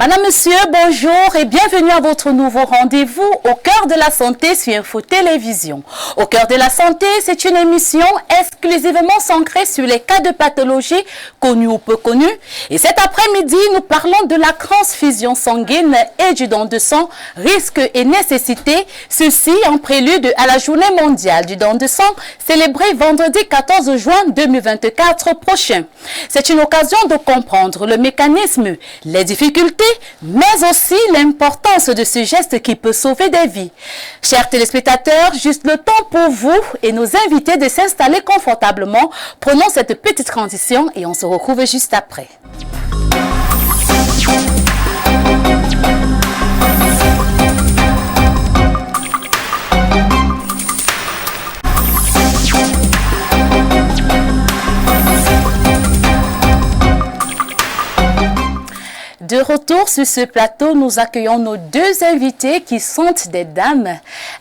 Madame, Monsieur, bonjour et bienvenue à votre nouveau rendez-vous au cœur de la santé sur Info Télévision. Au cœur de la santé, c'est une émission exclusivement centrée sur les cas de pathologie connus ou peu connus. Et cet après-midi, nous parlons de la transfusion sanguine et du don de sang, risques et nécessités. Ceci en prélude à la journée mondiale du don de sang, célébrée vendredi 14 juin 2024 prochain. C'est une occasion de comprendre le mécanisme, les difficultés, mais aussi l'importance de ce geste qui peut sauver des vies. Chers téléspectateurs, juste le temps pour vous et nos invités de s'installer confortablement. Prenons cette petite transition et on se retrouve juste après. De retour sur ce plateau, nous accueillons nos deux invités qui sont des dames.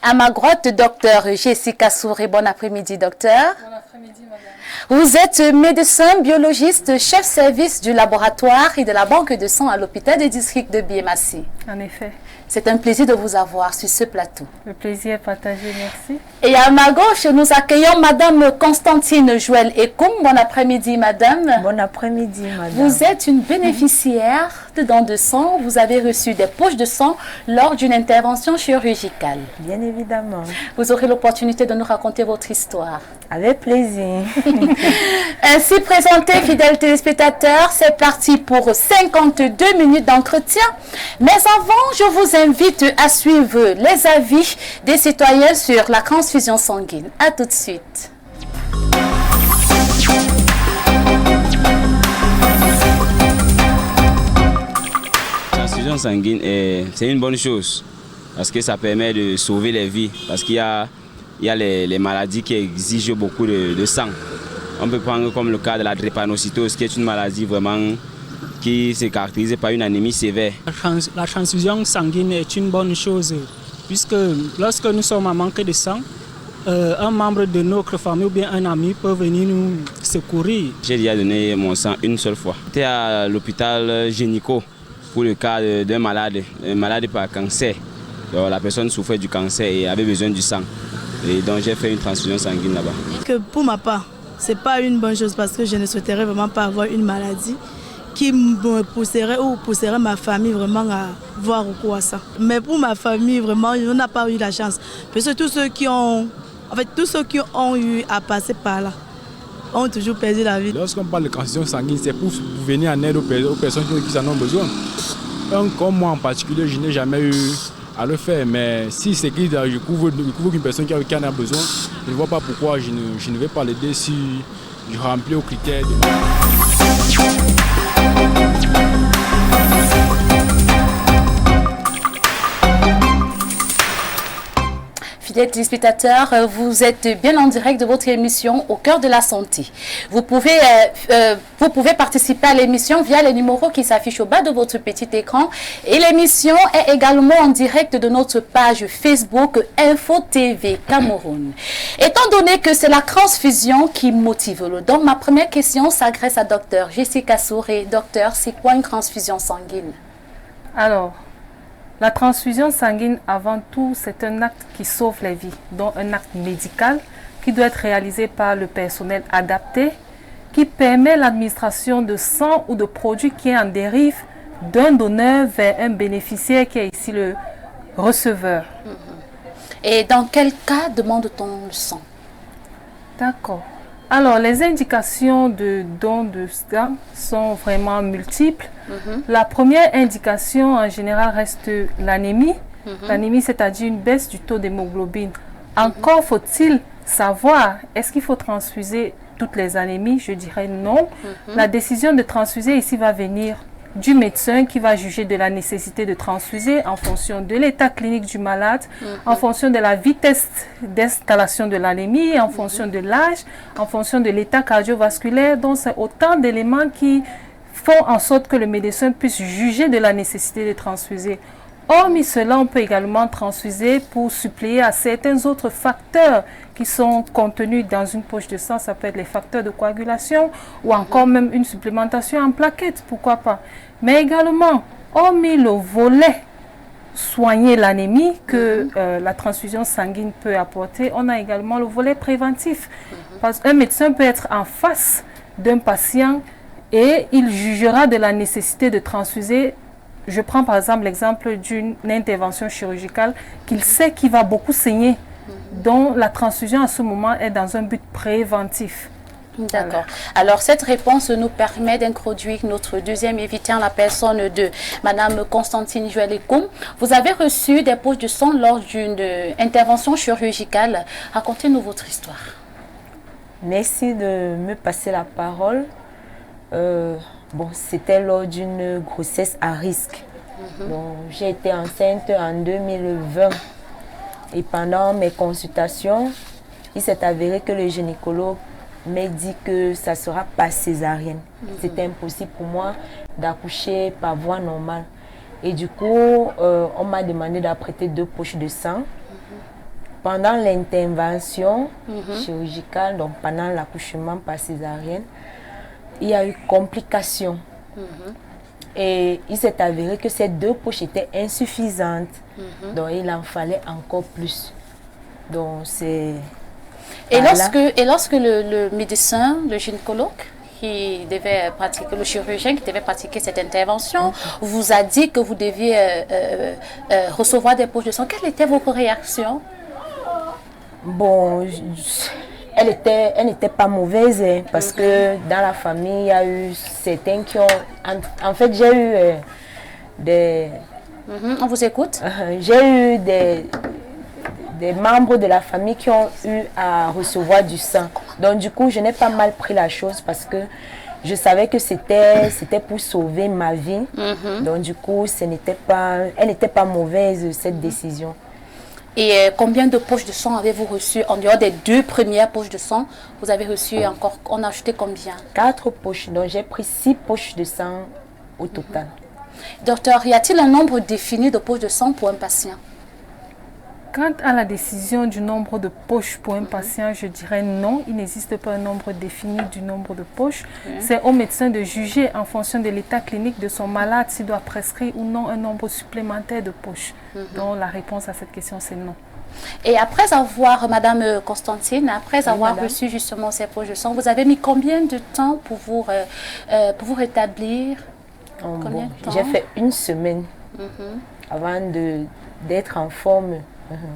À ma droite, docteur Jessica Souré. Bon après-midi, docteur. Bon après-midi, madame. Vous êtes médecin, biologiste, chef service du laboratoire et de la banque de sang à l'hôpital des districts de Biémassi. En effet. C'est un plaisir de vous avoir sur ce plateau. Le plaisir est partagé, merci. Et à ma gauche, nous accueillons Madame Constantine Joël Ekoum. Bon après-midi, Madame. Bon après-midi, Madame. Vous êtes une bénéficiaire de dons de sang. Vous avez reçu des poches de sang lors d'une intervention chirurgicale. Bien évidemment. Vous aurez l'opportunité de nous raconter votre histoire. Avec plaisir. Ainsi présenté, fidèles téléspectateurs, c'est parti pour 52 minutes d'entretien. Mais avant, je vous invite à suivre les avis des citoyens sur la transfusion sanguine. À tout de suite. La transfusion sanguine, c'est une bonne chose parce que ça permet de sauver les vies. Parce qu'il y a les maladies qui exigent beaucoup de sang. On peut prendre comme le cas de la drépanocytose, qui est une maladie vraiment qui se caractérise par une anémie sévère. La transfusion sanguine est une bonne chose, puisque lorsque nous sommes en manque de sang, un membre de notre famille ou bien un ami peut venir nous secourir. J'ai déjà donné mon sang une seule fois. J'étais à l'hôpital Génico pour le cas d'un malade par cancer. Donc, la personne souffrait du cancer et avait besoin du sang. Et donc j'ai fait une transfusion sanguine là-bas. Que pour ma part, ce n'est pas une bonne chose parce que je ne souhaiterais vraiment pas avoir une maladie qui me pousserait ou pousserait ma famille vraiment à voir recours à ça. Mais pour ma famille, vraiment, on n'a pas eu la chance. Parce que tous ceux qui ont eu à passer par là ont toujours perdu la vie. Lorsqu'on parle de transfusion sanguine, c'est pour venir en aide aux personnes qui en ont besoin. Comme moi en particulier, je n'ai jamais eu à le faire, mais si c'est que je couvre une personne qui en a besoin, je ne vois pas pourquoi je ne vais pas l'aider si je remplis aux critères de... Fidèles téléspectateurs, vous êtes bien en direct de votre émission Au cœur de la santé. Vous pouvez participer à l'émission via les numéros qui s'affichent au bas de votre petit écran. Et l'émission est également en direct de notre page Facebook Info TV Cameroun. Étant donné que c'est la transfusion qui motive le don, ma première question s'adresse à Dr Jessica Souré. Docteur, c'est quoi une transfusion sanguine? Alors, la transfusion sanguine, avant tout, c'est un acte qui sauve les vies, donc un acte médical qui doit être réalisé par le personnel adapté, qui permet l'administration de sang ou de produits qui en dérivent d'un donneur vers un bénéficiaire qui est ici le receveur. Et dans quel cas demande-t-on le sang? D'accord. Alors, les indications de don de sang sont vraiment multiples. La première indication, en général, reste l'anémie. L'anémie, c'est-à-dire une baisse du taux d'hémoglobine. Encore faut-il savoir, est-ce qu'il faut transfuser toutes les anémies? Je dirais non. La décision de transfuser ici va venir du médecin qui va juger de la nécessité de transfuser en fonction de l'état clinique du malade, en fonction de la vitesse d'installation de l'anémie, en fonction de l'âge, en fonction de l'état cardiovasculaire. Donc, c'est autant d'éléments qui font en sorte que le médecin puisse juger de la nécessité de transfuser. Hormis cela, on peut également transfuser pour suppléer à certains autres facteurs qui sont contenus dans une poche de sang. Ça peut être les facteurs de coagulation ou encore même une supplémentation en plaquettes, pourquoi pas. Mais également, Hormis le volet soigner l'anémie que la transfusion sanguine peut apporter, on a également le volet préventif. Parce qu'un médecin peut être en face d'un patient et il jugera de la nécessité de transfuser. Je prends par exemple l'exemple d'une intervention chirurgicale qu'il sait qu'il va beaucoup saigner, dont la transfusion à ce moment est dans un but préventif. D'accord. Voilà. Alors, cette réponse nous permet d'introduire notre deuxième invité en la personne de Madame Constantine Joël-Ekoum. Vous avez reçu des poches de sang lors d'une intervention chirurgicale. Racontez-nous votre histoire. Merci de me passer la parole. C'était lors d'une grossesse à risque. J'ai été enceinte en 2020 et pendant mes consultations, il s'est avéré que le gynécologue m'a dit que ça ne sera pas césarienne. C'était impossible pour moi d'accoucher par voie normale. Et du coup, on m'a demandé d'apprêter 2 poches de sang. Pendant l'intervention chirurgicale, donc pendant l'accouchement par césarienne, il y a eu complications. Et il s'est avéré que ces 2 poches étaient insuffisantes. Donc il en fallait encore plus. Donc c'est... Et lorsque le médecin, le gynécologue, qui devait pratiquer, le chirurgien qui devait pratiquer cette intervention, vous a dit que vous deviez recevoir des poches de sang, quelles étaient vos réactions? Bon, elle n'était pas mauvaise hein, parce que dans la famille, il y a eu certains qui ont... En fait, j'ai eu des... On vous écoute. J'ai eu des membres de la famille qui ont eu à recevoir du sang. Donc du coup, je n'ai pas mal pris la chose parce que je savais que c'était pour sauver ma vie. Donc du coup, elle n'était pas mauvaise cette décision. Et combien de poches de sang avez-vous reçu en dehors des 2 premières poches de sang? Vous avez reçu encore, on a acheté combien? 4 poches. Donc j'ai pris 6 poches de sang au total. Docteur, y a-t-il un nombre défini de poches de sang pour un patient? Quant à la décision du nombre de poches pour un patient, je dirais non. Il n'existe pas un nombre défini du nombre de poches. C'est au médecin de juger en fonction de l'état clinique de son malade s'il doit prescrire ou non un nombre supplémentaire de poches. Donc la réponse à cette question, c'est non. Et après avoir, Madame Constantine, après avoir reçu justement ces poches de sang, vous avez mis combien de temps pour vous rétablir? Combien de temps? J'ai fait 1 semaine avant d'être en forme.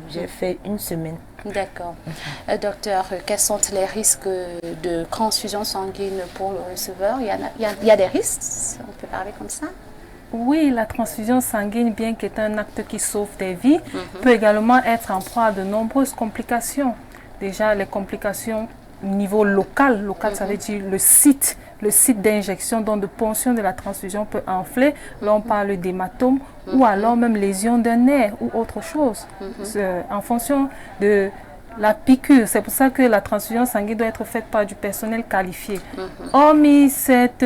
J'ai fait 1 semaine. D'accord. Docteur, quels sont les risques de transfusion sanguine pour le receveur? Il y a des risques, on peut parler comme ça? Oui, la transfusion sanguine, bien qu'être un acte qui sauve des vies, peut également être en proie à de nombreuses complications. Déjà, les complications au niveau local, ça veut dire le site d'injection, donc de ponction de la transfusion peut enfler. Là, on parle d'hématome ou alors même lésion d'un nerf ou autre chose. En fonction de la piqûre, c'est pour ça que la transfusion sanguine doit être faite par du personnel qualifié. Hormis cette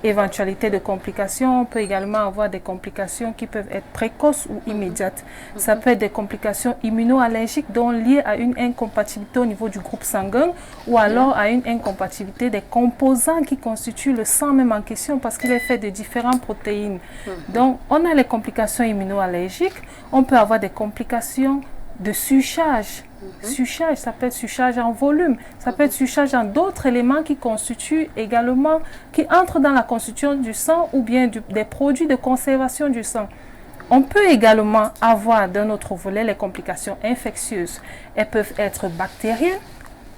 éventualité de complications, on peut également avoir des complications qui peuvent être précoces ou immédiates. Ça peut être des complications immunoallergiques donc liées à une incompatibilité au niveau du groupe sanguin ou alors à une incompatibilité des composants qui constituent le sang même en question parce qu'il est fait de différentes protéines. Donc, on a les complications immunoallergiques, on peut avoir des complications de surcharge. Surcharge, ça peut être surcharge en volume, ça peut être surcharge en d'autres éléments qui constituent également, qui entrent dans la constitution du sang ou bien des produits de conservation du sang. On peut également avoir d'un autre volet les complications infectieuses. Elles peuvent être bactériennes.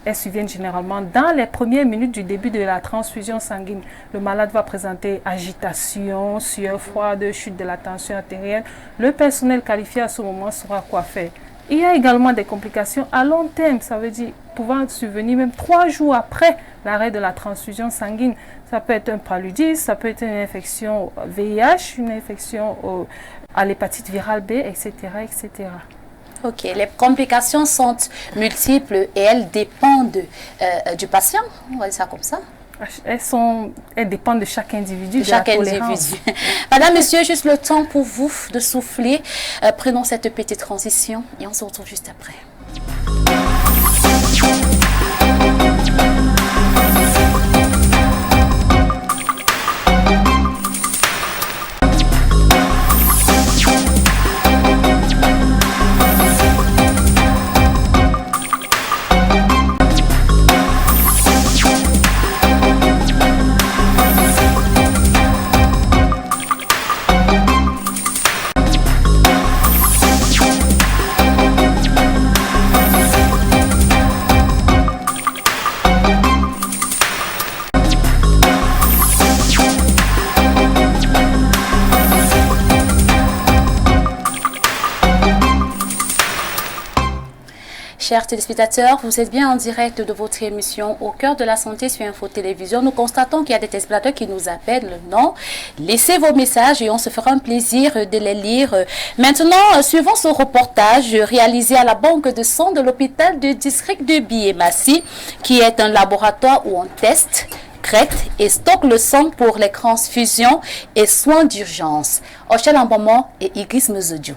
Elles surviennent généralement dans les premières minutes du début de la transfusion sanguine. Le malade va présenter agitation, sueur froide, chute de la tension artérielle. Le personnel qualifié à ce moment saura quoi faire. Il y a également des complications à long terme, ça veut dire pouvant survenir même 3 jours après l'arrêt de la transfusion sanguine. Ça peut être un paludisme, ça peut être une infection VIH, une infection à l'hépatite virale B, etc., etc. Ok, les complications sont multiples et elles dépendent du patient, on va dire ça comme ça. Elles dépendent de chaque individu, de chaque individu. Madame, monsieur, juste le temps pour vous de souffler. Prenons cette petite transition et on se retrouve juste après. chers téléspectateurs, vous êtes bien en direct de votre émission Au cœur de la santé sur Info Télévision. Nous constatons qu'il y a des téléspectateurs qui nous appellent. Non, laissez vos messages et on se fera un plaisir de les lire. Maintenant, suivons ce reportage réalisé à la banque de sang de l'hôpital du district de Biémassi, qui est un laboratoire où on teste, traite et stocke le sang pour les transfusions et soins d'urgence. Ochel Ambomo et Igris Mezodio.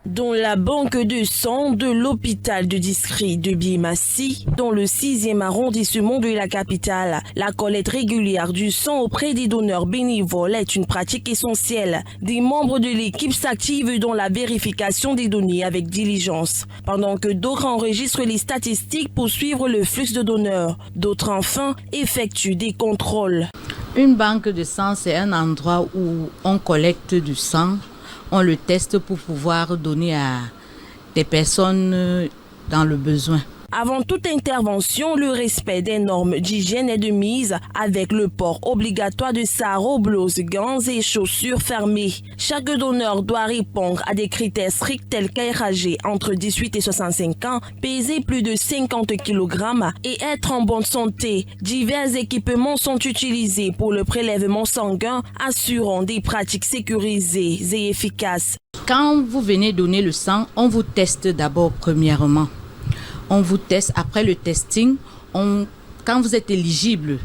Dans la banque de sang de l'hôpital du district de Biémassi, dans le 6e arrondissement de la capitale, la collecte régulière du sang auprès des donneurs bénévoles est une pratique essentielle. Des membres de l'équipe s'activent dans la vérification des données avec diligence, pendant que d'autres enregistrent les statistiques pour suivre le flux de donneurs. D'autres enfin effectuent des contrôles. Une banque de sang, c'est un endroit où on collecte du sang. On le teste pour pouvoir donner à des personnes dans le besoin. Avant toute intervention, le respect des normes d'hygiène est de mise avec le port obligatoire de sarraux, blouses, gants et chaussures fermées. Chaque donneur doit répondre à des critères stricts tels qu'être âgé entre 18 et 65 ans, peser plus de 50 kg et être en bonne santé. Divers équipements sont utilisés pour le prélèvement sanguin, assurant des pratiques sécurisées et efficaces. Quand vous venez donner le sang, on vous teste d'abord premièrement. On vous teste, après le testing, quand vous êtes éligible,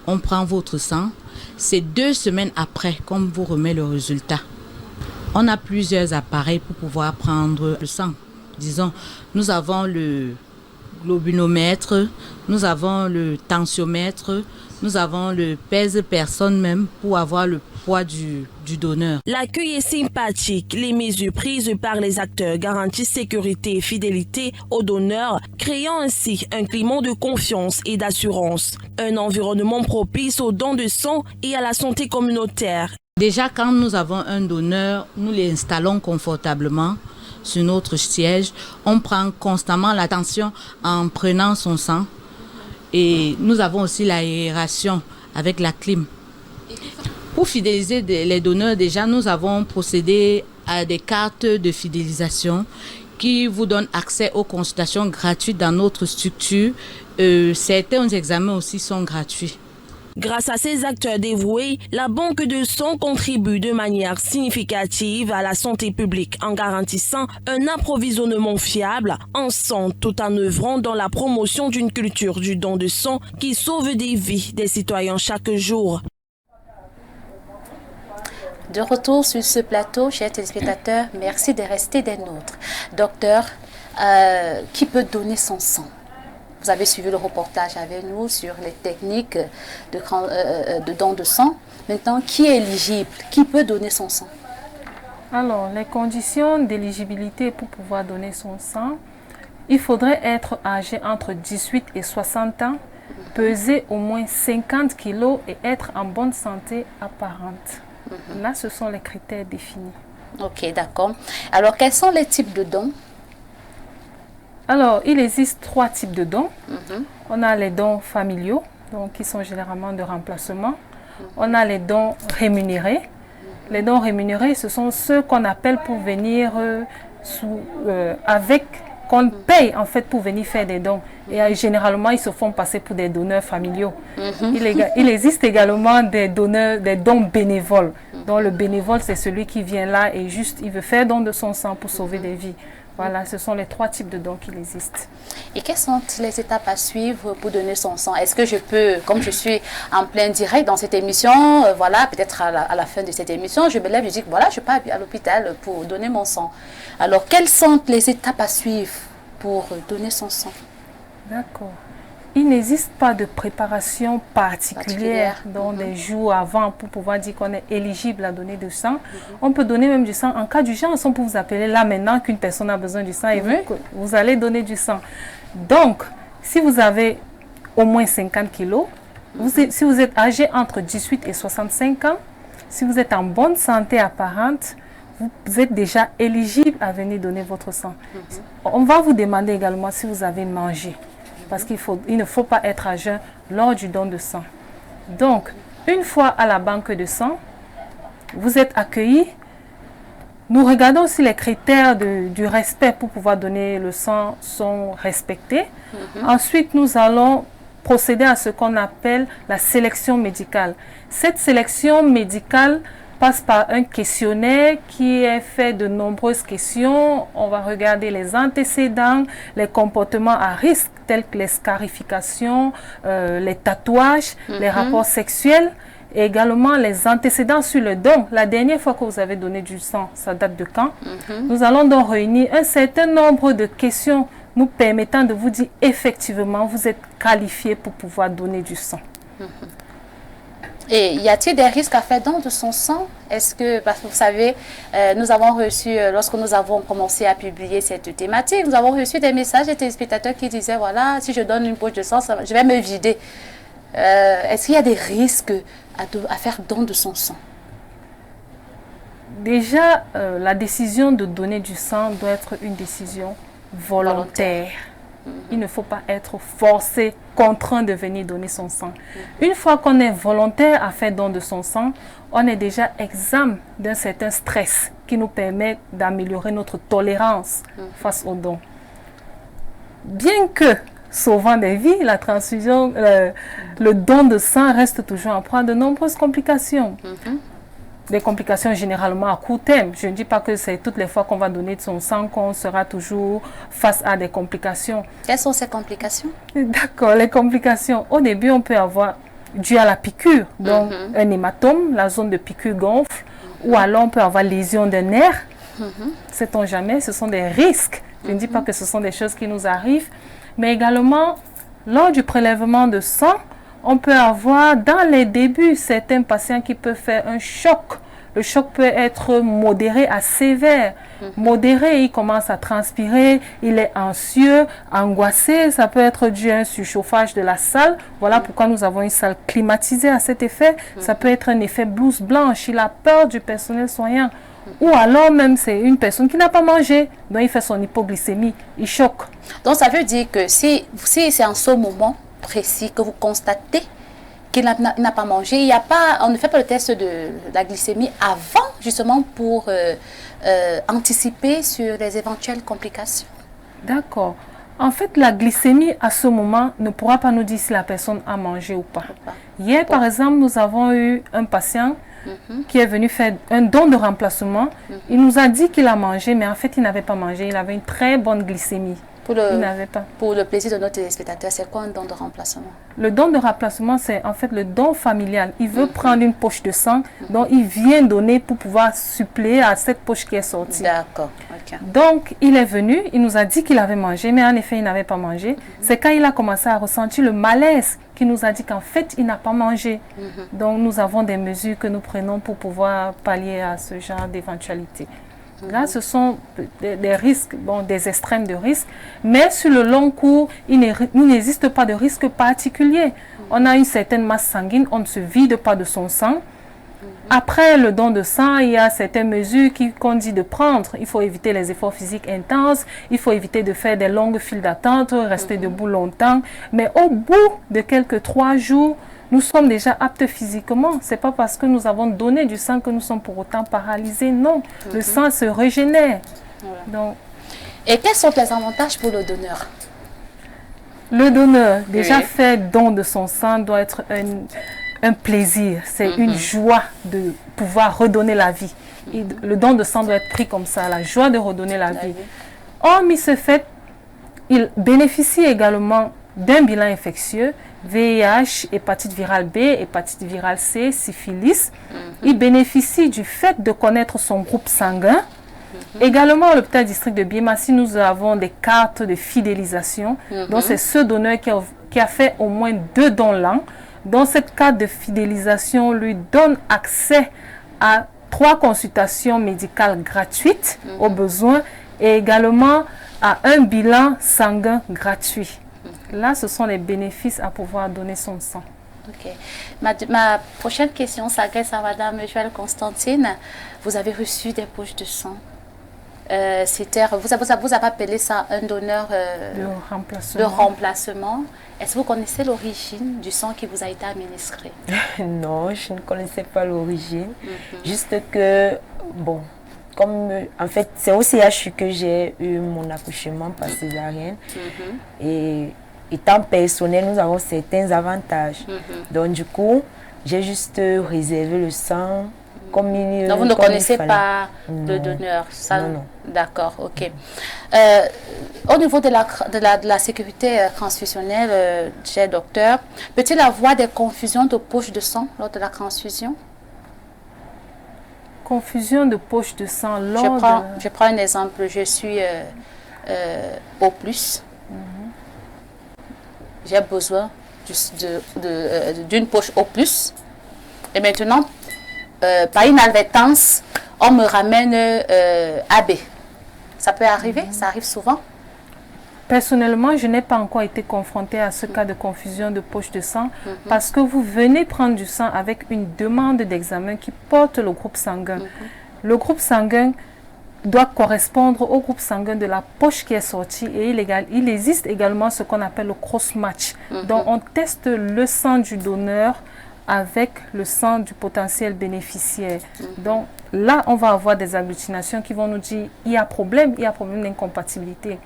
on prend votre sang. C'est 2 semaines après qu'on vous remet le résultat. On a plusieurs appareils pour pouvoir prendre le sang. Disons, nous avons le globunomètre, nous avons le tensiomètre, nous avons le pèse-personne même pour avoir le poids du donneur. L'accueil est sympathique. Les mesures prises par les acteurs garantissent sécurité et fidélité aux donneurs, créant ainsi un climat de confiance et d'assurance. Un environnement propice aux dons de sang et à la santé communautaire. Déjà, quand nous avons un donneur, nous l'installons confortablement sur notre siège. On prend constamment l'attention en prenant son sang. Et nous avons aussi l'aération avec la clim. Pour fidéliser les donneurs, déjà, nous avons procédé à des cartes de fidélisation qui vous donnent accès aux consultations gratuites dans notre structure. Certains examens aussi sont gratuits. Grâce à ces acteurs dévoués, la banque de sang contribue de manière significative à la santé publique en garantissant un approvisionnement fiable en sang tout en œuvrant dans la promotion d'une culture du don de sang qui sauve des vies des citoyens chaque jour. De retour sur ce plateau, chers téléspectateurs, merci de rester des nôtres. Docteur, qui peut donner son sang? Vous avez suivi le reportage avec nous sur les techniques de don de sang. Maintenant, qui est éligible? Qui peut donner son sang? Alors, les conditions d'éligibilité pour pouvoir donner son sang, il faudrait être âgé entre 18 et 60 ans, peser au moins 50 kg et être en bonne santé apparente. Là, ce sont les critères définis. Ok, d'accord. Alors, quels sont les types de dons? Alors, il existe 3 types de dons. On a les dons familiaux, donc qui sont généralement de remplacement. On a les dons rémunérés. Les dons rémunérés, ce sont ceux qu'on appelle pour venir qu'on paye en fait pour venir faire des dons. Et généralement, ils se font passer pour des donneurs familiaux. Il existe également des dons bénévoles. Donc le bénévole, c'est celui qui vient là et juste, il veut faire don de son sang pour sauver des vies. Voilà, ce sont les 3 types de dons qui existent. Et quelles sont les étapes à suivre pour donner son sang? Est-ce que je peux, comme je suis en plein direct dans cette émission, voilà, peut-être à la fin de cette émission, je me lève et je dis que voilà, je pars à l'hôpital pour donner mon sang. Alors, quelles sont les étapes à suivre pour donner son sang? D'accord. Il n'existe pas de préparation particulière dans des jours avant pour pouvoir dire qu'on est éligible à donner du sang. On peut donner même du sang en cas d'urgence. On peut vous appeler là maintenant qu'une personne a besoin du sang et vous allez donner du sang. Donc, si vous avez au moins 50 kilos, si vous êtes âgé entre 18 et 65 ans, si vous êtes en bonne santé apparente, vous êtes déjà éligible à venir donner votre sang. On va vous demander également si vous avez mangé. Parce qu'il ne faut pas être à jeun lors du don de sang. Donc, une fois à la banque de sang, vous êtes accueillis Nous regardons si les critères du respect pour pouvoir donner le sang sont respectés. Ensuite, nous allons procéder à ce qu'on appelle la sélection médicale. Cette sélection médicale passe par un questionnaire qui est fait de nombreuses questions. On va regarder les antécédents, les comportements à risque tels que les scarifications, les tatouages, les rapports sexuels et également les antécédents sur le don. La dernière fois que vous avez donné du sang, ça date de quand? Nous allons donc réunir un certain nombre de questions nous permettant de vous dire effectivement vous êtes qualifié pour pouvoir donner du sang. Et y a-t-il des risques à faire don de son sang? Est-ce que, parce que vous savez, nous avons reçu, lorsque nous avons commencé à publier cette thématique, nous avons reçu des messages des téléspectateurs qui disaient, voilà, si je donne une poche de sang, je vais me vider. Est-ce qu'il y a des risques à faire don de son sang? Déjà, la décision de donner du sang doit être une décision volontaire. Il ne faut pas être forcé, contraint de venir donner son sang. Une fois qu'on est volontaire à faire don de son sang, on est déjà exempt d'un certain stress qui nous permet d'améliorer notre tolérance face au don. Bien que sauvant des vies, la transfusion, le don de sang reste toujours en proie à de nombreuses complications. Des complications généralement à court terme. Je ne dis pas que c'est toutes les fois qu'on va donner de son sang qu'on sera toujours face à des complications. Quelles sont ces complications? D'accord, les complications. Au début, on peut avoir, dû à la piqûre, donc un hématome, la zone de piqûre gonfle, ou alors on peut avoir lésion de nerfs. Sait-on jamais, ce sont des risques. Je ne dis pas que ce sont des choses qui nous arrivent, mais également, lors du prélèvement de sang, on peut avoir dans les débuts certains patients qui peuvent faire un choc. Le choc peut être modéré à sévère. Modéré, il commence à transpirer, il est anxieux, angoissé. Ça peut être dû à un surchauffage de la salle. Voilà pourquoi nous avons une salle climatisée à cet effet. Ça peut être un effet blouse blanche. Il a peur du personnel soignant. Ou alors même c'est une personne qui n'a pas mangé, donc il fait son hypoglycémie, il choque. Donc ça veut dire que si c'est en ce moment précis que vous constatez qu'il n'a pas mangé, il y a pas, on ne fait pas le test de la glycémie avant, justement pour anticiper sur les éventuelles complications. D'accord. En fait, la glycémie à ce moment ne pourra pas nous dire si la personne a mangé ou pas. Hier, par exemple, nous avons eu un patient qui est venu faire un don de remplacement. Il nous a dit qu'il a mangé, mais en fait, il n'avait pas mangé. Il avait une très bonne glycémie. Il n'avait pas. Pour le plaisir de nos téléspectateurs, c'est quoi un don de remplacement? Le don de remplacement, c'est en fait le don familial. Il veut prendre une poche de sang, donc il vient donner pour pouvoir suppléer à cette poche qui est sortie. D'accord. Donc, il est venu, il nous a dit qu'il avait mangé, mais en effet, il n'avait pas mangé. C'est quand il a commencé à ressentir le malaise qu'il nous a dit qu'en fait, il n'a pas mangé. Donc, nous avons des mesures que nous prenons pour pouvoir pallier à ce genre d'éventualité. Là, ce sont des risques, bon, des extrêmes de risque, mais sur le long cours, il n'existe pas de risque particulier. On a une certaine masse sanguine, on ne se vide pas de son sang. Après le don de sang, il y a certaines mesures qu'on dit de prendre. Il faut éviter les efforts physiques intenses, il faut éviter de faire des longues files d'attente, rester debout longtemps. Mais au bout de quelques 3 jours, nous sommes déjà aptes physiquement. Ce n'est pas parce que nous avons donné du sang que nous sommes pour autant paralysés. Non, le sang se régénère. Donc, et quels sont les avantages pour le donneur? Le donneur, déjà faire don de son sang doit être un plaisir. C'est une joie de pouvoir redonner la vie. Le don de sang doit être pris comme ça, la joie de redonner la vie. Hormis ce fait, il bénéficie également d'un bilan infectieux, VIH, hépatite virale B, hépatite virale C, syphilis. Il bénéficie du fait de connaître son groupe sanguin. Également, à l'hôpital district de Biémassi, nous avons des cartes de fidélisation. Donc, c'est ce donneur qui a fait au moins 2 dons l'an. Donc, cette carte de fidélisation lui donne accès à 3 consultations médicales gratuites au besoin et également à un bilan sanguin gratuit. Là, ce sont les bénéfices à pouvoir donner son sang. Ok. Ma prochaine question s'adresse à Madame Joëlle Constantine. Vous avez reçu des poches de sang. Vous avez appelé ça un donneur de remplacement. Est-ce que vous connaissez l'origine du sang qui vous a été administré? Non, je ne connaissais pas l'origine. Juste que, bon, en fait, c'est au CHU que j'ai eu mon accouchement par césarienne. Et étant personnel, nous avons certains avantages. Donc, du coup, j'ai juste réservé le sang. Donc, vous ne connaissez pas le donneur? Non. D'accord, ok. Au niveau de la sécurité transfusionnelle, cher docteur, peut-il avoir des confusions de poche de sang lors de la transfusion? Confusion de poche de sang lors je prends un exemple. Je suis O+. J'ai besoin d'une poche O+. Et maintenant, par inadvertance, on me ramène AB. Ça peut arriver? Ça arrive souvent? Personnellement, je n'ai pas encore été confrontée à ce cas de confusion de poche de sang parce que vous venez prendre du sang avec une demande d'examen qui porte le groupe sanguin. Le groupe sanguin doit correspondre au groupe sanguin de la poche qui est sortie et il existe également ce qu'on appelle le cross-match. Donc, on teste le sang du donneur avec le sang du potentiel bénéficiaire. Donc, là, on va avoir des agglutinations qui vont nous dire il y a problème d'incompatibilité.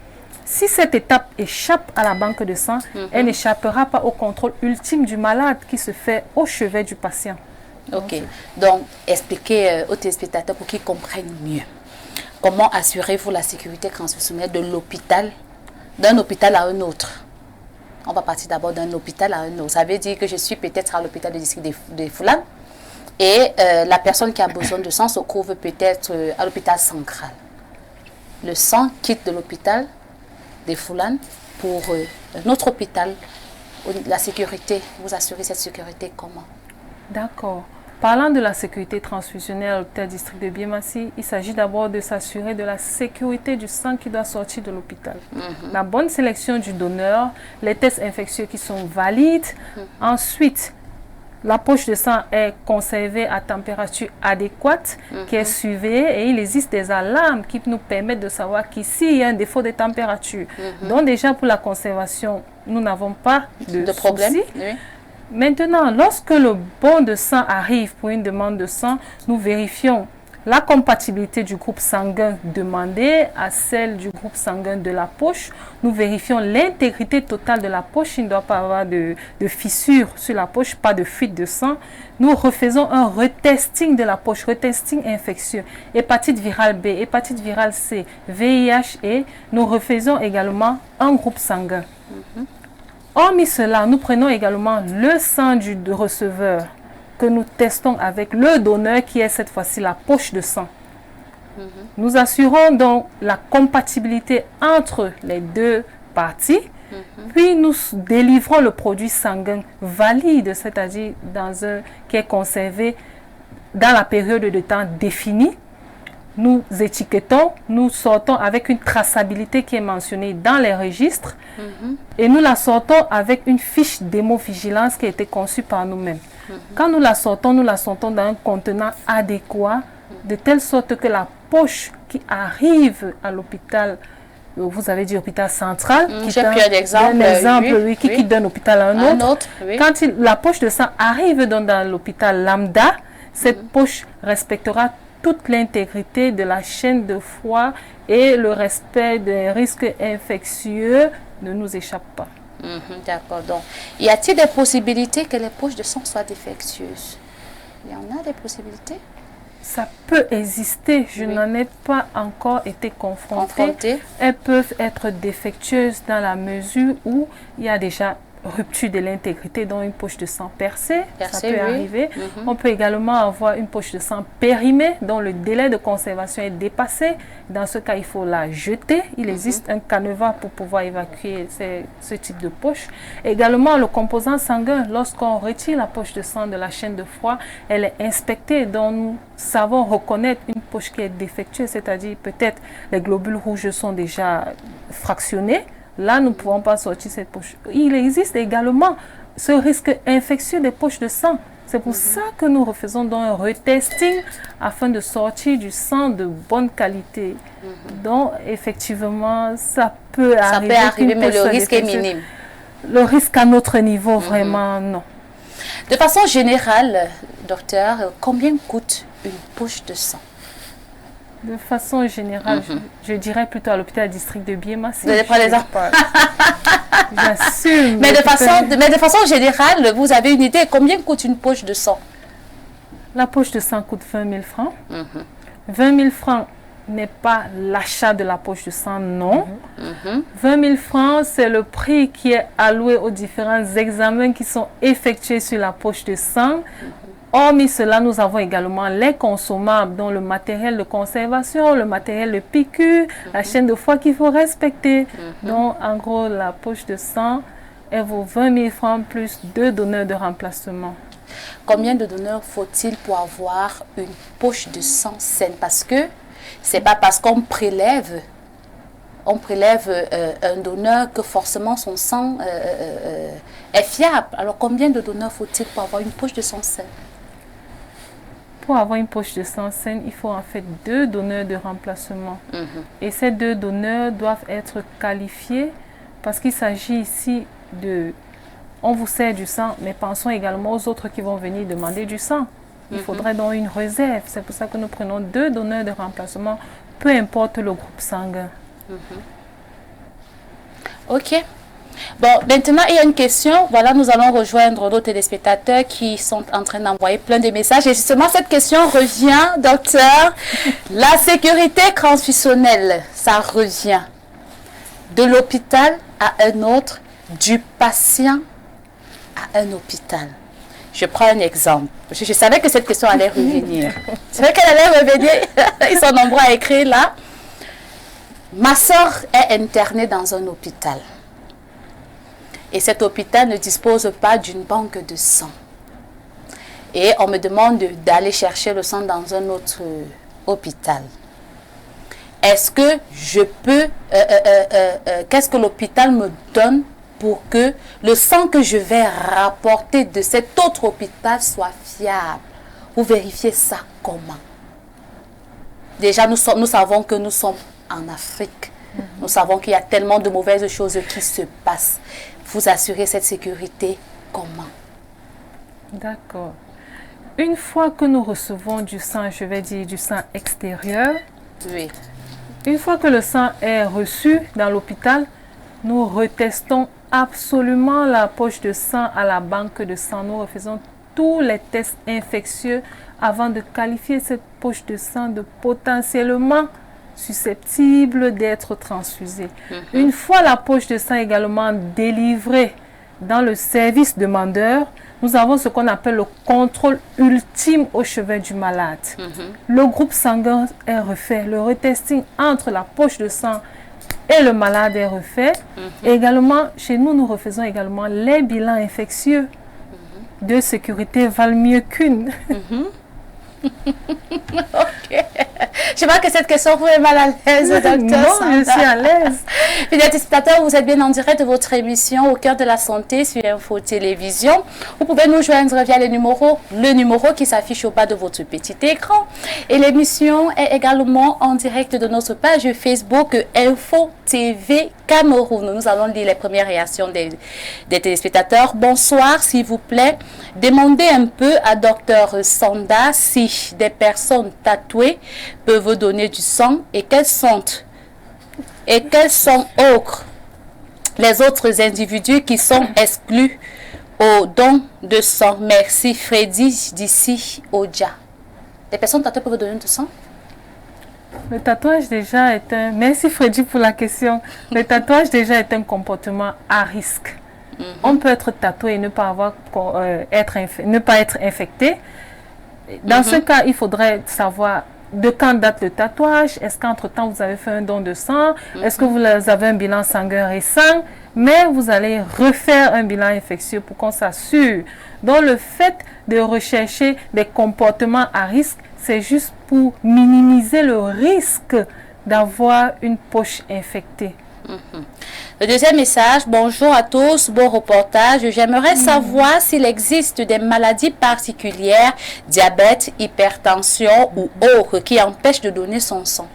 Si cette étape échappe à la banque de sang, elle n'échappera pas au contrôle ultime du malade qui se fait au chevet du patient. Ok. Donc, expliquez aux téléspectateurs pour qu'ils comprennent mieux. Comment assurez-vous la sécurité transfusionnelle de l'hôpital, d'un hôpital à un autre? On va partir d'abord d'un hôpital à un autre. Ça veut dire que je suis peut-être à l'hôpital du district de Foulane et la personne qui a besoin de sang se trouve peut-être à l'hôpital central. Le sang quitte de l'hôpital des Foulane pour un autre hôpital. La sécurité, vous assurez cette sécurité comment? D'accord. Parlant de la sécurité transfusionnelle à l'hôpital district de Biémassi, il s'agit d'abord de s'assurer de la sécurité du sang qui doit sortir de l'hôpital. La bonne sélection du donneur, les tests infectieux qui sont valides. Ensuite, la poche de sang est conservée à température adéquate, qui est surveillée et il existe des alarmes qui nous permettent de savoir qu'ici, il y a un défaut de température. Donc déjà, pour la conservation, nous n'avons pas de problème. Maintenant, lorsque le bon de sang arrive pour une demande de sang, nous vérifions la compatibilité du groupe sanguin demandé à celle du groupe sanguin de la poche. Nous vérifions l'intégrité totale de la poche. Il ne doit pas avoir de fissure sur la poche, pas de fuite de sang. Nous refaisons un retesting de la poche, retesting infectieux, hépatite virale B, hépatite virale C, VIH et nous refaisons également un groupe sanguin. Hormis cela, nous prenons également le sang du receveur que nous testons avec le donneur qui est cette fois-ci la poche de sang. Nous assurons donc la compatibilité entre les deux parties, puis nous délivrons le produit sanguin valide, c'est-à-dire qui est conservé dans la période de temps définie. Nous étiquetons, nous sortons avec une traçabilité qui est mentionnée dans les registres et nous la sortons avec une fiche d'hémovigilance qui a été conçue par nous-mêmes. Quand nous la sortons dans un contenant adéquat de telle sorte que la poche qui arrive à l'hôpital, vous avez dit hôpital central, qui quitte d'un hôpital à un autre. Quand la poche de sang arrive dans l'hôpital lambda, cette poche respectera toute l'intégrité de la chaîne de froid et le respect des risques infectieux ne nous échappe pas. D'accord. Donc, y a-t-il des possibilités que les poches de sang soient défectueuses? Il y en a des possibilités? Ça peut exister. Je n'en ai pas encore été confrontée. Elles peuvent être défectueuses dans la mesure où il y a déjà rupture de l'intégrité dans une poche de sang percée, ça peut arriver. On peut également avoir une poche de sang périmée dont le délai de conservation est dépassé. Dans ce cas, il faut la jeter. Il existe un canevas pour pouvoir évacuer ce type de poche. Également, le composant sanguin, lorsqu'on retire la poche de sang de la chaîne de froid, elle est inspectée, donc nous savons reconnaître une poche qui est défectueuse, c'est-à-dire peut-être les globules rouges sont déjà fractionnés. Là, nous ne pouvons pas sortir cette poche. Il existe également ce risque infectieux des poches de sang. C'est pour ça que nous refaisons donc un retesting afin de sortir du sang de bonne qualité. Donc, effectivement, ça peut arriver, mais le risque est minime. Le risque à notre niveau, vraiment, non. De façon générale, docteur, combien coûte une poche de sang? De façon générale, je dirais plutôt à l'hôpital district de Biéma. Vous allez prendre les J'assume. Mais de façon générale, vous avez une idée, combien coûte une poche de sang? La poche de sang coûte 20 000 francs. 20 000 francs n'est pas l'achat de la poche de sang, non. 20 000 francs, c'est le prix qui est alloué aux différents examens qui sont effectués sur la poche de sang. Hormis cela, nous avons également les consommables, dont le matériel de conservation, le matériel de piqûre, la chaîne de foie qu'il faut respecter. Donc, en gros, la poche de sang, elle vaut 20 000 francs plus 2 donneurs de remplacement. Combien de donneurs faut-il pour avoir une poche de sang saine? Parce que c'est pas parce qu'on prélève un donneur que forcément son sang est fiable. Alors, combien de donneurs faut-il pour avoir une poche de sang saine? Pour avoir une poche de sang saine, il faut en fait 2 donneurs de remplacement. Et ces 2 donneurs doivent être qualifiés parce qu'il s'agit ici de... On vous sert du sang, mais pensons également aux autres qui vont venir demander du sang. Il faudrait donc une réserve. C'est pour ça que nous prenons 2 donneurs de remplacement, peu importe le groupe sanguin. Ok. Bon, maintenant, il y a une question. Voilà, nous allons rejoindre nos téléspectateurs qui sont en train d'envoyer plein de messages. Et justement, cette question revient, docteur. La sécurité transfusionnelle, ça revient de l'hôpital à un autre, du patient à un hôpital. Je prends un exemple. Je savais que cette question allait revenir. Je savais qu'elle allait revenir. Ils sont nombreux à écrire là. Ma soeur est internée dans un hôpital. Et cet hôpital ne dispose pas d'une banque de sang. Et on me demande d'aller chercher le sang dans un autre hôpital. Est-ce que je peux... qu'est-ce que l'hôpital me donne pour que le sang que je vais rapporter de cet autre hôpital soit fiable? Vous vérifiez ça comment? Déjà, nous savons que nous sommes en Afrique. Nous savons qu'il y a tellement de mauvaises choses qui se passent. Vous assurez cette sécurité comment? D'accord. Une fois que nous recevons du sang, je vais dire du sang extérieur, oui. Une fois que le sang est reçu dans l'hôpital, nous retestons absolument la poche de sang à la banque de sang. Nous refaisons tous les tests infectieux avant de qualifier cette poche de sang de potentiellement susceptible d'être transfusée. Une fois la poche de sang également délivrée dans le service demandeur, nous avons ce qu'on appelle le contrôle ultime au chevet du malade. Le groupe sanguin est refait, le retesting entre la poche de sang et le malade est refait. Également, chez nous, nous refaisons également les bilans infectieux. Deux sécurités valent mieux qu'une. Ok. Je vois que cette question vous est mal à l'aise, docteur. Non, je suis à l'aise. Fidèles téléspectateurs, vous êtes bien en direct de votre émission Au cœur de la santé sur Info Télévision. Vous pouvez nous joindre via le numéro qui s'affiche au bas de votre petit écran. Et l'émission est également en direct de notre page Facebook Info TV Cameroun. Nous allons lire les premières réactions des téléspectateurs. Bonsoir, s'il vous plaît. Demandez un peu à docteur Sanda si des personnes tatouées peuvent donner du sang et quels sont les autres individus qui sont exclus au don de sang. Merci Freddy d'ici Oja. Les personnes tatouées peuvent donner du sang? Le tatouage déjà est un... Merci Freddy pour la question. Le tatouage déjà est un comportement à risque. On peut être tatoué et ne pas être infecté. Dans ce cas, il faudrait savoir de quand date le tatouage. Est-ce qu'entre-temps, vous avez fait un don de sang? Est-ce que vous avez un bilan sanguin récent? Mais vous allez refaire un bilan infectieux pour qu'on s'assure. Donc, le fait de rechercher des comportements à risque, c'est juste pour minimiser le risque d'avoir une poche infectée. Le deuxième message, bonjour à tous, bon reportage. J'aimerais savoir s'il existe des maladies particulières, diabète, hypertension ou autres qui empêchent de donner son sang.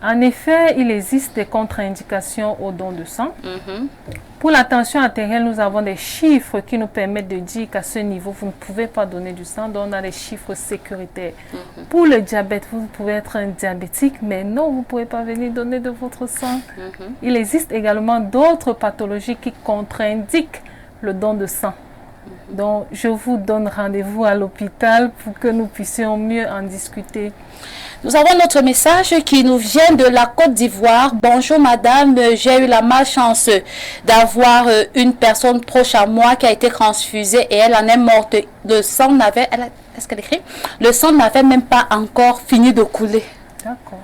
En effet, il existe des contre-indications au don de sang. Pour la tension artérielle, nous avons des chiffres qui nous permettent de dire qu'à ce niveau, vous ne pouvez pas donner du sang, donc on a des chiffres sécuritaires. Pour le diabète, vous pouvez être un diabétique, mais non, vous ne pouvez pas venir donner de votre sang. Il existe également d'autres pathologies qui contre-indiquent le don de sang. Donc, je vous donne rendez-vous à l'hôpital pour que nous puissions mieux en discuter. Nous avons notre message qui nous vient de la Côte d'Ivoire. Bonjour madame, j'ai eu la malchance d'avoir une personne proche à moi qui a été transfusée et elle en est morte. Le sang n'avait, est-ce qu'elle écrit? Le sang n'avait même pas encore fini de couler. D'accord.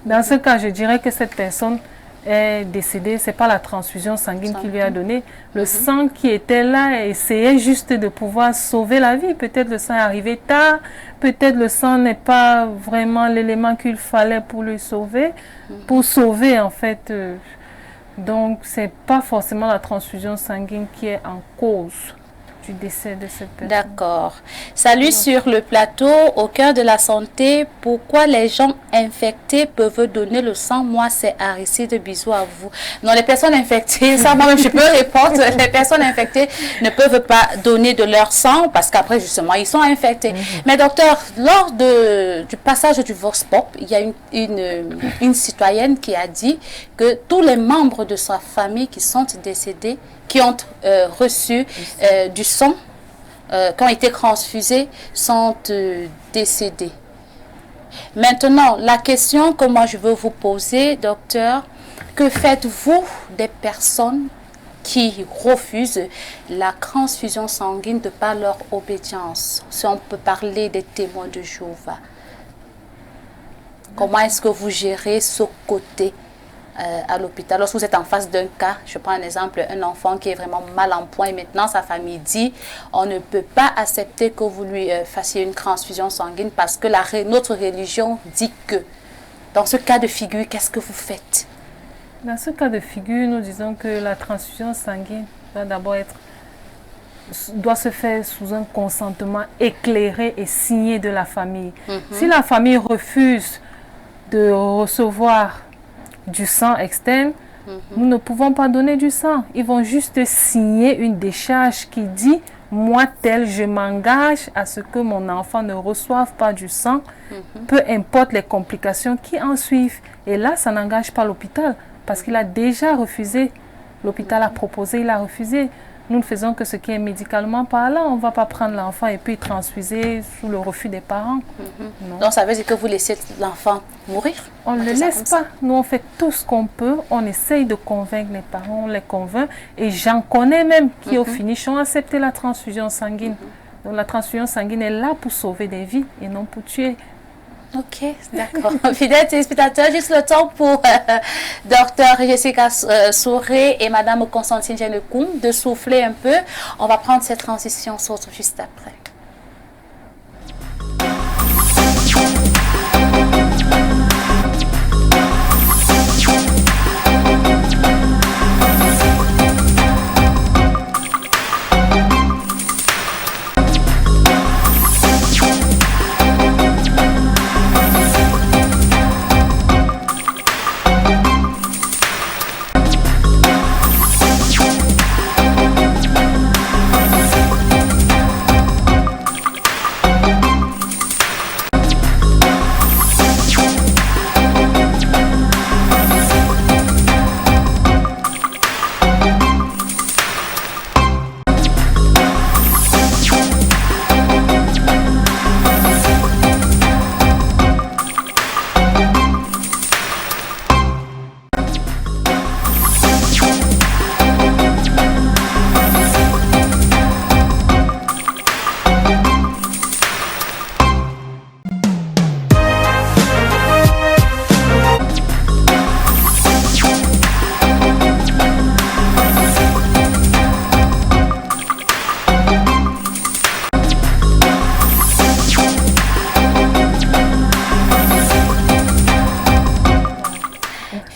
Dans ce cas, je dirais que cette personne est décédée, ce n'est pas la transfusion sanguine qui lui a donné. Le sang qui était là essayait juste de pouvoir sauver la vie. Peut-être le sang est arrivé tard, peut-être le sang n'est pas vraiment l'élément qu'il fallait pour lui sauver, pour sauver en fait. Donc, ce n'est pas forcément la transfusion sanguine qui est en cause du décès de cette personne. D'accord. Salut sur le plateau, au cœur de la santé. Pourquoi les gens infectés peuvent donner le sang? Moi, c'est Aristide, bisous à vous. Non, les personnes infectées, ça moi-même je peux répondre. Les personnes infectées ne peuvent pas donner de leur sang parce qu'après, justement, ils sont infectés. Mais docteur, lors du passage du Vox Pop, il y a une citoyenne qui a dit que tous les membres de sa famille qui sont décédés, qui ont reçu du sang, qui ont été transfusés, sont décédés. Maintenant, la question que moi je veux vous poser, docteur, que faites-vous des personnes qui refusent la transfusion sanguine de par leur obédience? Si on peut parler des témoins de Jéhovah. Comment est-ce que vous gérez ce côté à l'hôpital? Lorsque vous êtes en face d'un cas, je prends un exemple, un enfant qui est vraiment mal en point et maintenant sa famille dit on ne peut pas accepter que vous lui fassiez une transfusion sanguine parce que notre religion dit que. Dans ce cas de figure, qu'est-ce que vous faites? Dans ce cas de figure, nous disons que la transfusion sanguine doit se faire sous un consentement éclairé et signé de la famille. Si la famille refuse de recevoir du sang externe, nous ne pouvons pas donner du sang. Ils vont juste signer une décharge qui dit moi tel, je m'engage à ce que mon enfant ne reçoive pas du sang, peu importe les complications qui en suivent. Et là, ça n'engage pas l'hôpital parce qu'il a déjà refusé. L'hôpital a proposé, il a refusé. Nous ne faisons que ce qui est médicalement parlant. On ne va pas prendre l'enfant et puis transfuser sous le refus des parents. Donc ça veut dire que vous laissez l'enfant mourir? On ne le laisse pas. Nous, on fait tout ce qu'on peut. On essaye de convaincre les parents, on les convainc. Et j'en connais même qui, au finish, ont accepté la transfusion sanguine. Donc la transfusion sanguine est là pour sauver des vies et non pour tuer. Ok, d'accord. Fidèles téléspectateurs, juste le temps pour Dr Jessica Souré et Madame Constantine Genekoum de souffler un peu. On va prendre cette transition, on se retrouve juste après.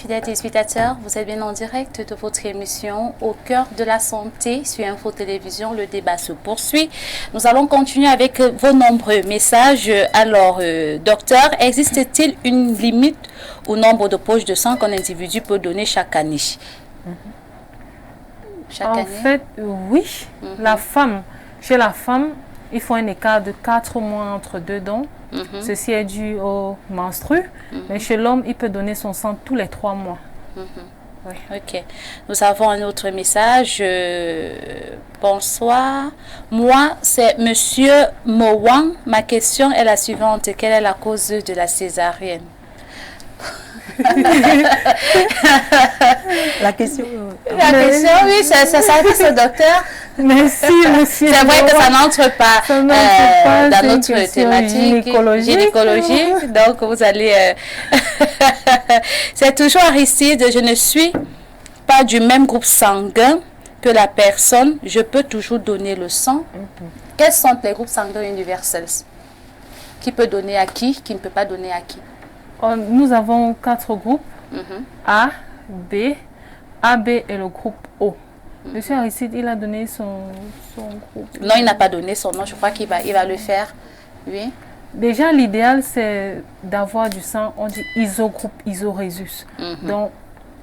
fidèles téléspectateurs, vous êtes bien en direct de votre émission Au cœur de la santé sur Info Télévision. Le débat se poursuit. Nous allons continuer avec vos nombreux messages. Alors, docteur, existe-t-il une limite au nombre de poches de sang qu'un individu peut donner chaque année? En fait, oui. Chez la femme, il faut un écart de 4 mois entre deux dons. Ceci est dû au menstru. Mais chez l'homme, il peut donner son sang tous les 3 mois. Oui. Ok. Nous avons un autre message. Bonsoir. Moi, c'est Monsieur Mowang. Ma question est la suivante. Quelle est la cause de la césarienne? La question, oui, ça s'adresse au docteur. Merci, monsieur. C'est vrai que ça n'entre pas dans notre thématique gynécologie. Donc, vous allez... C'est toujours Aristide. Je ne suis pas du même groupe sanguin que la personne. Je peux toujours donner le sang. Quels sont les groupes sanguins universels? Qui peut donner à qui ne peut pas donner à qui? Nous avons 4 groupes, A, B, AB et le groupe O. Monsieur Aristide, il a donné son groupe. Non, il n'a pas donné son nom, je crois qu'il va le faire. Oui. Déjà, l'idéal, c'est d'avoir du sang, on dit isogroupe, isorésus. Donc,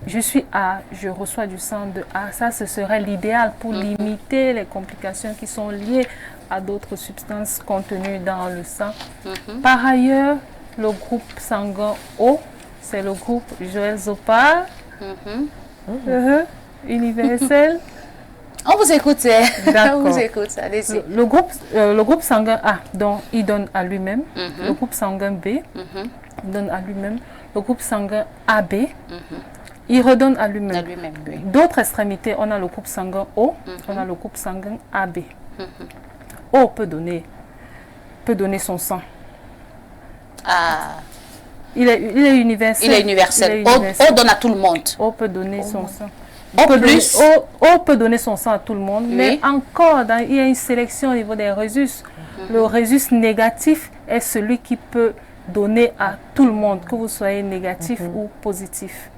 je suis A, je reçois du sang de A. Ça, ce serait l'idéal pour limiter les complications qui sont liées à d'autres substances contenues dans le sang. Par ailleurs, le groupe sanguin O, c'est le groupe Joël Zopar, universel. On vous écoute, D'accord. On vous écoute, allez-y. Le groupe sanguin A, donc il donne à lui-même. Le groupe sanguin B, il donne à lui-même. Le groupe sanguin AB, il redonne à lui-même. Oui. D'autres extrémités, on a le groupe sanguin O, on a le groupe sanguin AB. O peut donner son sang. Il est universel. Il est universel. O donne à tout le monde. O peut donner son sang. O peut donner son sang à tout le monde, mais encore, il y a une sélection au niveau des résus. Le résus négatif est celui qui peut donner à tout le monde, que vous soyez négatif ou positif.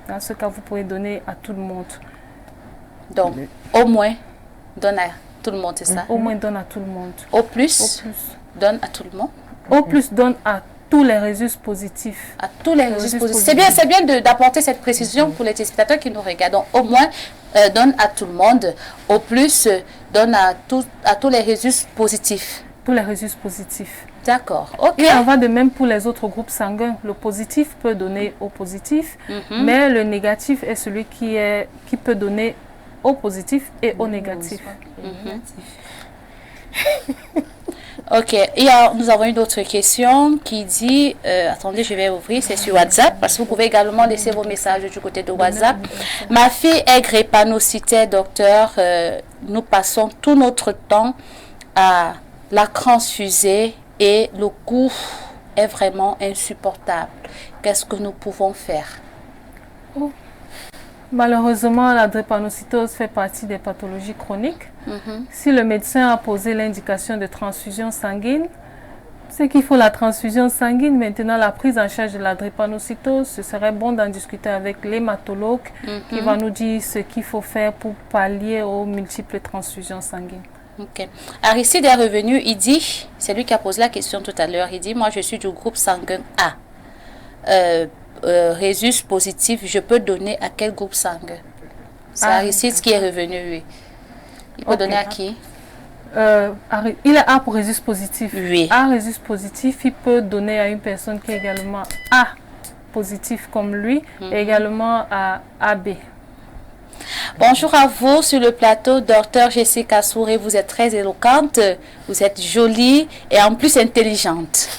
Dans ce cas, vous pouvez donner à tout le monde. Donc, au moins, donne à tout le monde, c'est ça? Au moins, donne à tout le monde. Au plus, donne à tout le monde. Au plus, donne à tous les résus positifs. À tous les résus positifs. C'est bien d'apporter cette précision pour les téléspectateurs qui nous regardent. Donc, au moins, donne à tout le monde. Au plus, donne à tous les résus positifs. Tous les résus positifs. D'accord. Ok. Il en va de même pour les autres groupes sanguins. Le positif peut donner au positif, mais le négatif est celui qui peut donner au positif et au négatif. Ok, nous avons une autre question qui dit, attendez, je vais ouvrir, c'est sur WhatsApp, parce que vous pouvez également laisser vos messages du côté de WhatsApp. Ma fille est drépanocytaire, docteur, nous passons tout notre temps à la transfuser et le coût est vraiment insupportable. Qu'est-ce que nous pouvons faire? Malheureusement, la drépanocytose fait partie des pathologies chroniques. Si le médecin a posé l'indication de transfusion sanguine, c'est qu'il faut la transfusion sanguine. Maintenant, la prise en charge de la drépanocytose, ce serait bon d'en discuter avec l'hématologue qui va nous dire ce qu'il faut faire pour pallier aux multiples transfusions sanguines. Ok. Aristide est revenu, il dit, c'est lui qui a posé la question tout à l'heure, il dit, moi je suis du groupe sanguin A. Résus positif, je peux donner à quel groupe sanguin? C'est Aristide qui est revenu, oui. Il peut donner à qui? Il est A pour résus positif. Oui. A résus positif, il peut donner à une personne qui est également A positif comme lui, et également à AB. Bonjour à vous sur le plateau, docteur Jessica Souré. Vous êtes très éloquente, vous êtes jolie et en plus intelligente.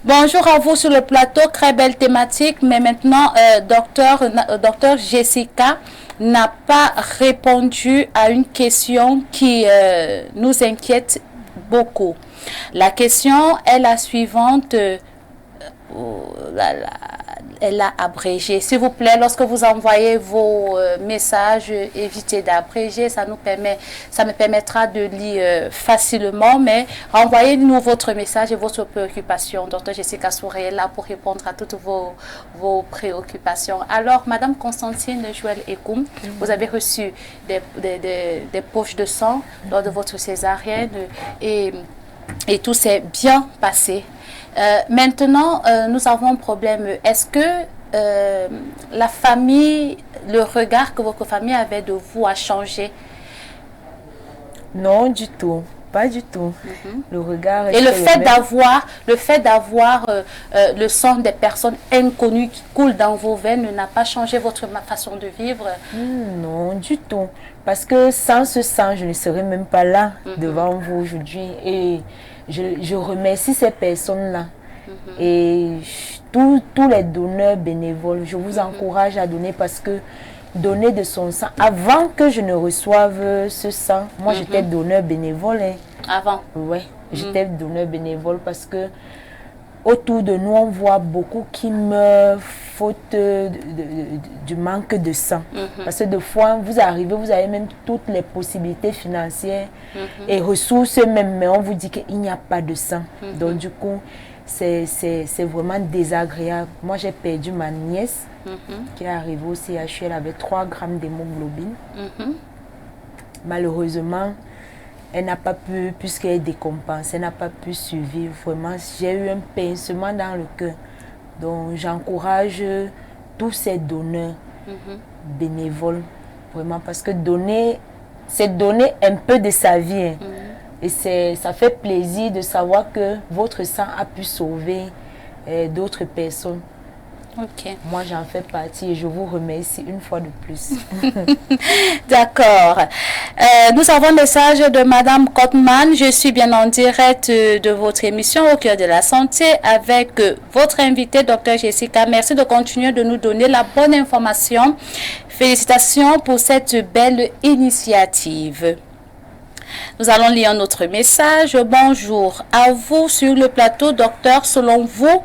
Bonjour à vous sur le plateau, très belle thématique. Mais maintenant, docteur Jessica n'a pas répondu à une question qui nous inquiète beaucoup. La question est la suivante. abrégé. S'il vous plaît, lorsque vous envoyez vos messages, évitez d'abréger. Ça me permettra de lire facilement, mais envoyez-nous votre message et votre préoccupation. Dr Jessica Souré est là pour répondre à toutes vos préoccupations. Alors, Madame Constantine Joël Ekoum, vous avez reçu des poches de sang lors de votre césarienne et tout s'est bien passé. Maintenant, nous avons un problème. Est-ce que la famille, le regard que votre famille avait de vous a changé? Non, du tout. Pas du tout. Le regard. Et le fait d'avoir le sang des personnes inconnues qui coulent dans vos veines n'a pas changé votre façon de vivre? Non, du tout. Parce que sans ce sang, je ne serais même pas là devant vous aujourd'hui. Et je remercie ces personnes-là. Et tous les donneurs bénévoles, je vous encourage à donner parce que donner de son sang, avant que je ne reçoive ce sang, moi j'étais donneur bénévole. Hein. Avant? Oui, j'étais donneur bénévole parce que autour de nous, on voit beaucoup qui meurent faute du manque de sang. Parce que des fois, vous arrivez, vous avez même toutes les possibilités financières et ressources même, mais on vous dit qu'il n'y a pas de sang. Donc du coup, c'est vraiment désagréable. Moi, j'ai perdu ma nièce qui est arrivée au CHU, elle avait 3 grammes d'hémoglobine. Malheureusement, elle n'a pas pu, puisqu'elle est décompensée, elle n'a pas pu survivre. Vraiment, j'ai eu un pincement dans le cœur. Donc, j'encourage tous ces donneurs bénévoles, vraiment, parce que donner, c'est donner un peu de sa vie. Hein. Et ça fait plaisir de savoir que votre sang a pu sauver d'autres personnes. Ok. Moi, j'en fais partie et je vous remercie une fois de plus. D'accord. Nous avons un message de Madame Kotman. Je suis bien en direct de votre émission Au cœur de la santé avec votre invité, Dr Jessica. Merci de continuer de nous donner la bonne information. Félicitations pour cette belle initiative. Nous allons lire un autre message. Bonjour à vous sur le plateau, docteur. Selon vous,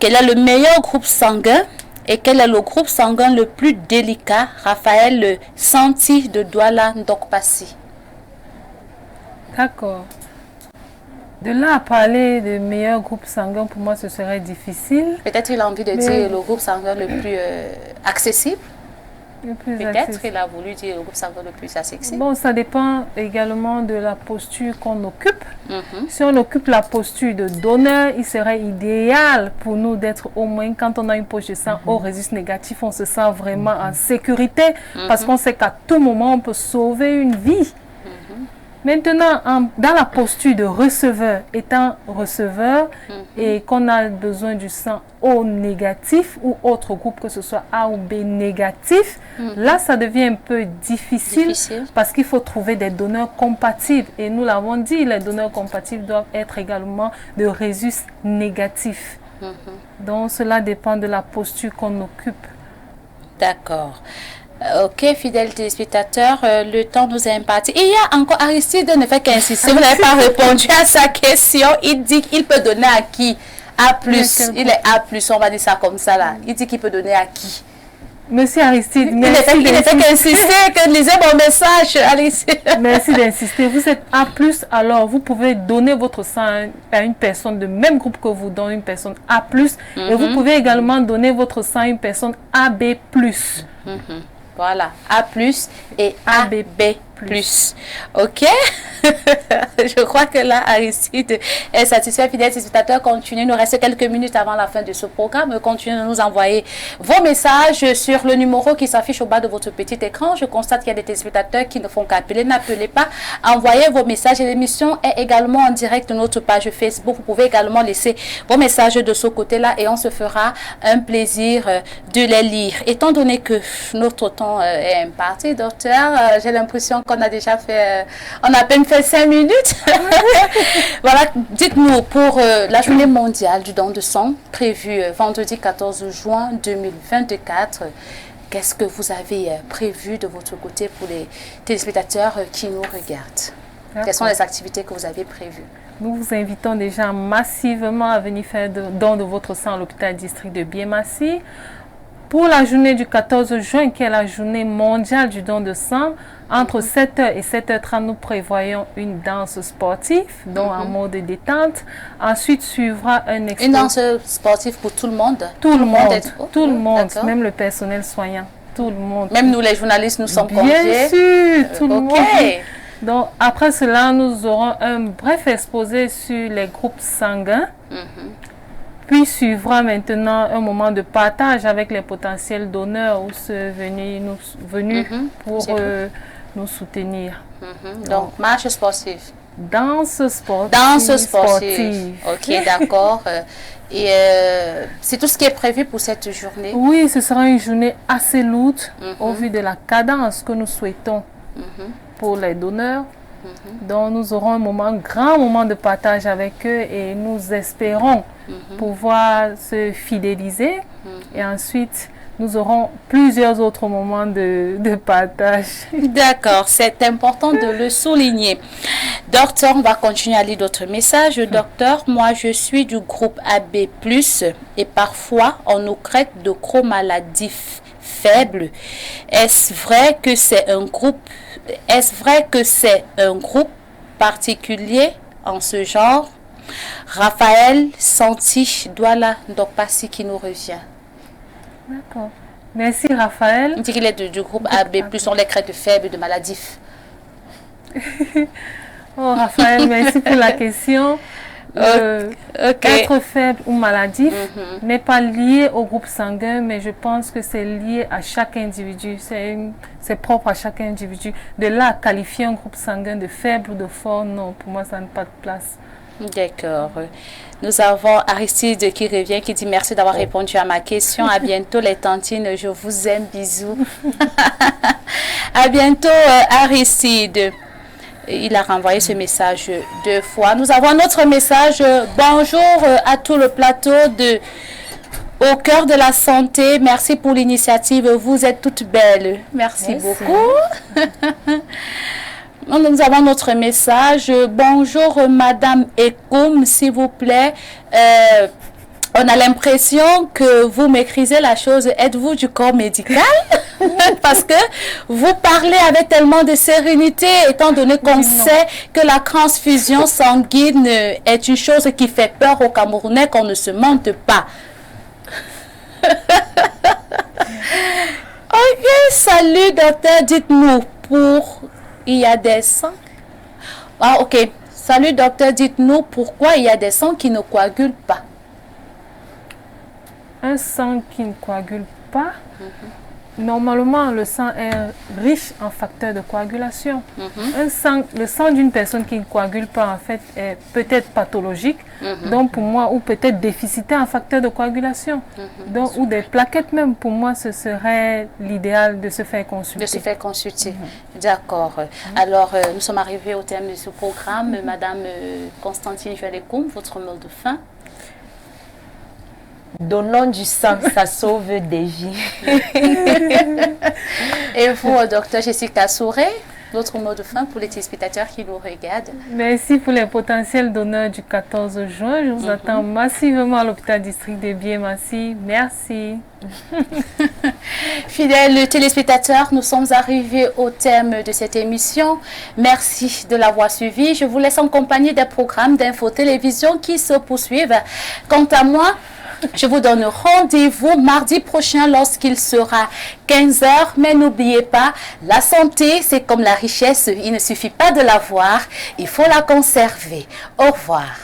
quel est le meilleur groupe sanguin et quel est le groupe sanguin le plus délicat? Raphaël Santi de Douala Ndokpassi. D'accord. De là à parler de meilleur groupe sanguin, pour moi, ce serait difficile. Peut-être il a envie de dire le groupe sanguin le plus accessible. Peut-être qu'il a voulu dire le groupe sanguin le plus accessible. Bon, ça dépend également de la posture qu'on occupe. Si on occupe la posture de donneur, il serait idéal pour nous d'être au moins, quand on a une poche de sang au registre négatif, on se sent vraiment en sécurité parce qu'on sait qu'à tout moment, on peut sauver une vie. Maintenant, dans la posture de receveur, étant receveur et qu'on a besoin du sang O négatif ou autre groupe, que ce soit A ou B négatif, là, ça devient un peu difficile. Parce qu'il faut trouver des donneurs compatibles. Et nous l'avons dit, les donneurs compatibles doivent être également de registre négatif. Donc, cela dépend de la posture qu'on occupe. D'accord. Ok, fidèles téléspectateurs, le temps nous est imparti. Il y a encore Aristide ne fait qu'insister. Vous n'avez pas répondu à sa question. Il dit qu'il peut donner à qui? A+. Il est A+, on va dire ça comme ça là. Il dit qu'il peut donner à qui? Monsieur Aristide, il ne fait qu'insister, que lisez mon message, Aristide. Merci d'insister. Vous êtes A+, alors vous pouvez donner votre sang à une personne de même groupe que vous, dont une personne A+. Et vous pouvez également donner votre sang à une personne AB+. Voilà, A+, et AB+. Ok. Je crois que là, Aristide est satisfait. Fidèles téléspectateurs, continuez. Il nous reste quelques minutes avant la fin de ce programme. Continuez de nous envoyer vos messages sur le numéro qui s'affiche au bas de votre petit écran. Je constate qu'il y a des téléspectateurs qui ne font qu'appeler. N'appelez pas. Envoyez vos messages. Et l'émission est également en direct sur notre page Facebook. Vous pouvez également laisser vos messages de ce côté-là et on se fera un plaisir de les lire. Étant donné que notre temps est imparti, docteur, j'ai l'impression qu'on a déjà fait, on a à peine fait 5 minutes. Voilà, dites-nous, pour la journée mondiale du don de sang, prévue vendredi 14 juin 2024, qu'est-ce que vous avez prévu de votre côté pour les téléspectateurs qui nous regardent? Quelles sont les activités que vous avez prévues? nous vous invitons déjà massivement à venir faire don de votre sang à l'hôpital district de Biémassi. Pour la journée du 14 juin, qui est la journée mondiale du don de sang, entre 7h et 7h30, nous prévoyons une danse sportive, donc en mode détente. Ensuite, suivra un expo. Une danse sportive pour tout le monde? Tout le monde, tout le monde, même le personnel soignant, tout le monde. Même nous, les journalistes, nous sommes conviés? Bien sûr, tout le monde. Donc, après cela, nous aurons un bref exposé sur les groupes sanguins. Puis suivra maintenant un moment de partage avec les potentiels donneurs ou ceux venus pour nous soutenir. Donc, marche sportive. Danse sportive. Danse sportive. Ok, d'accord. Et c'est tout ce qui est prévu pour cette journée? Oui, ce sera une journée assez lourde au vu de la cadence que nous souhaitons pour les donneurs. Donc nous aurons un grand moment de partage avec eux et nous espérons pouvoir se fidéliser. Et ensuite, nous aurons plusieurs autres moments de partage. D'accord, c'est important de le souligner. Docteur, on va continuer à lire d'autres messages. Docteur, moi je suis du groupe AB+, et parfois on nous traite de gros maladies faibles. Est-ce vrai que c'est un groupe particulier en ce genre? Raphaël Santi Douala Ndokpassi qui nous revient. D'accord. Merci Raphaël. On dit qu'il est du groupe AB+, on les traite de faibles, de maladifs. Oh Raphaël, merci pour la question. Être faible ou maladif n'est pas lié au groupe sanguin, mais je pense que c'est lié à chaque individu. C'est propre à chaque individu. De là à qualifier un groupe sanguin de faible ou de fort, non, pour moi ça n'a pas de place. D'accord. Nous avons Aristide qui revient, qui dit merci d'avoir répondu à ma question. À bientôt les tantines, je vous aime, bisous. À bientôt Aristide. Il a renvoyé ce message 2 fois. Nous avons notre message. Bonjour à tout le plateau de Au cœur de la santé. Merci pour l'initiative. Vous êtes toutes belles. Merci beaucoup. Nous avons notre message. Bonjour Madame Ekoum, s'il vous plaît. On a l'impression que vous maîtrisez la chose. Êtes-vous du corps médical? Parce que vous parlez avec tellement de sérénité, étant donné qu'on sait que la transfusion sanguine est une chose qui fait peur aux Camerounais, qu'on ne se mente pas. Ok, salut docteur, dites-nous, il y a des sangs. Ah ok, salut docteur, dites-nous pourquoi il y a des sangs qui ne coagulent pas. Un sang qui ne coagule pas, normalement le sang est riche en facteurs de coagulation. Le sang d'une personne qui ne coagule pas en fait est peut-être pathologique, donc pour moi, ou peut-être déficitaire en facteurs de coagulation, donc, ou des plaquettes même. Pour moi, ce serait l'idéal de se faire consulter. De se faire consulter, d'accord. Alors, nous sommes arrivés au terme de ce programme. Madame Constantine Joël-Ekoum, votre mot de fin? Donnons du sang, ça sauve des vies. Et vous, docteur Jessica Souré, votre mot de fin pour les téléspectateurs qui nous regardent? Merci pour les potentiels donneurs du 14 juin. Je vous attends massivement à l'hôpital district de Biémassi. Merci. Fidèles téléspectateurs, nous sommes arrivés au terme de cette émission. Merci de l'avoir suivi. Je vous laisse en compagnie des programmes d'info télévision qui se poursuivent. Quant à moi, je vous donne rendez-vous mardi prochain lorsqu'il sera 15h. Mais n'oubliez pas, la santé, c'est comme la richesse. Il ne suffit pas de l'avoir, il faut la conserver. Au revoir.